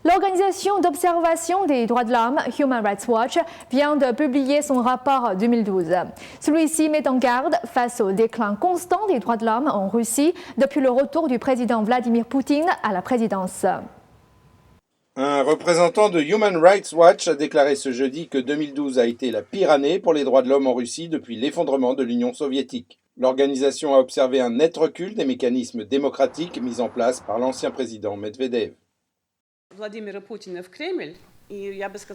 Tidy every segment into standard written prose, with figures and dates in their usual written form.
L'organisation d'observation des droits de l'homme Human Rights Watch vient de publier son rapport 2012. Celui-ci met en garde face au déclin constant des droits de l'homme en Russie depuis le retour du président Vladimir Poutine à la présidence. Un représentant de Human Rights Watch a déclaré ce jeudi que 2012 a été la pire année pour les droits de l'homme en Russie depuis l'effondrement de l'Union soviétique. L'organisation a observé un net recul des mécanismes démocratiques mis en place par l'ancien président Medvedev.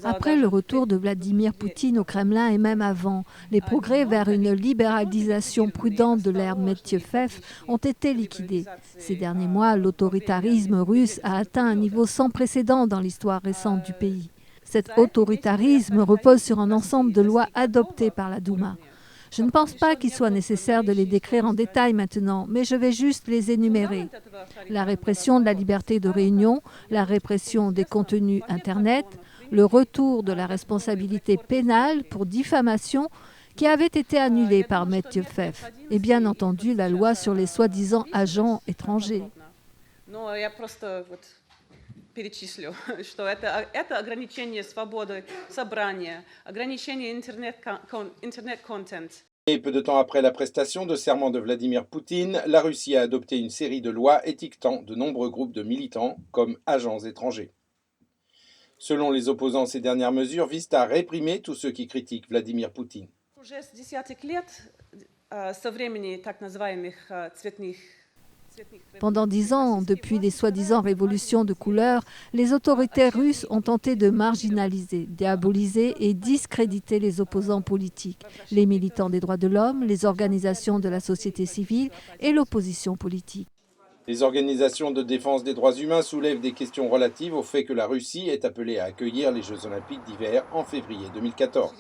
Après le retour de Vladimir Poutine au Kremlin et même avant, les progrès vers une libéralisation prudente de l'ère Medvedev ont été liquidés. Ces derniers mois, l'autoritarisme russe a atteint un niveau sans précédent dans l'histoire récente du pays. Cet autoritarisme repose sur un ensemble de lois adoptées par la Douma. Je ne pense pas qu'il soit nécessaire de les décrire en détail maintenant, mais je vais juste les énumérer. La répression de la liberté de réunion, la répression des contenus Internet, le retour de la responsabilité pénale pour diffamation qui avait été annulée par Medvedev, et bien entendu la loi sur les soi-disant agents étrangers. Et peu de temps après la prestation de serment de Vladimir Poutine, la Russie a adopté une série de lois étiquetant de nombreux groupes de militants comme agents étrangers. Selon les opposants, ces dernières mesures visent à réprimer tous ceux qui critiquent Vladimir Poutine. Pendant 10 ans, depuis les soi-disant révolutions de couleur, les autorités russes ont tenté de marginaliser, diaboliser et discréditer les opposants politiques, les militants des droits de l'homme, les organisations de la société civile et l'opposition politique. Les organisations de défense des droits humains soulèvent des questions relatives au fait que la Russie est appelée à accueillir les Jeux olympiques d'hiver en février 2014.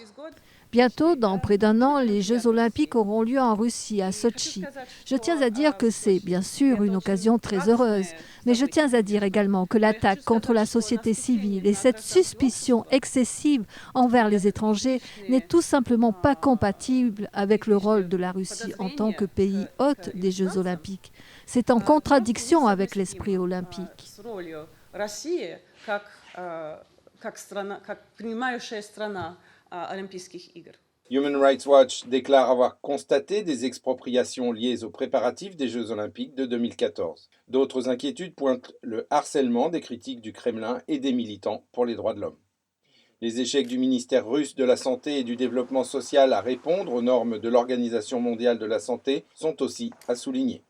Bientôt, dans près d'un an, les Jeux olympiques auront lieu en Russie, à Sotchi. Je tiens à dire que c'est, bien sûr, une occasion très heureuse, mais je tiens à dire également que l'attaque contre la société civile et cette suspicion excessive envers les étrangers n'est tout simplement pas compatible avec le rôle de la Russie en tant que pays hôte des Jeux olympiques. C'est en contradiction avec l'esprit olympique. Human Rights Watch déclare avoir constaté des expropriations liées aux préparatifs des Jeux olympiques de 2014. D'autres inquiétudes pointent le harcèlement des critiques du Kremlin et des militants pour les droits de l'homme. Les échecs du ministère russe de la Santé et du Développement social à répondre aux normes de l'Organisation mondiale de la santé sont aussi à souligner.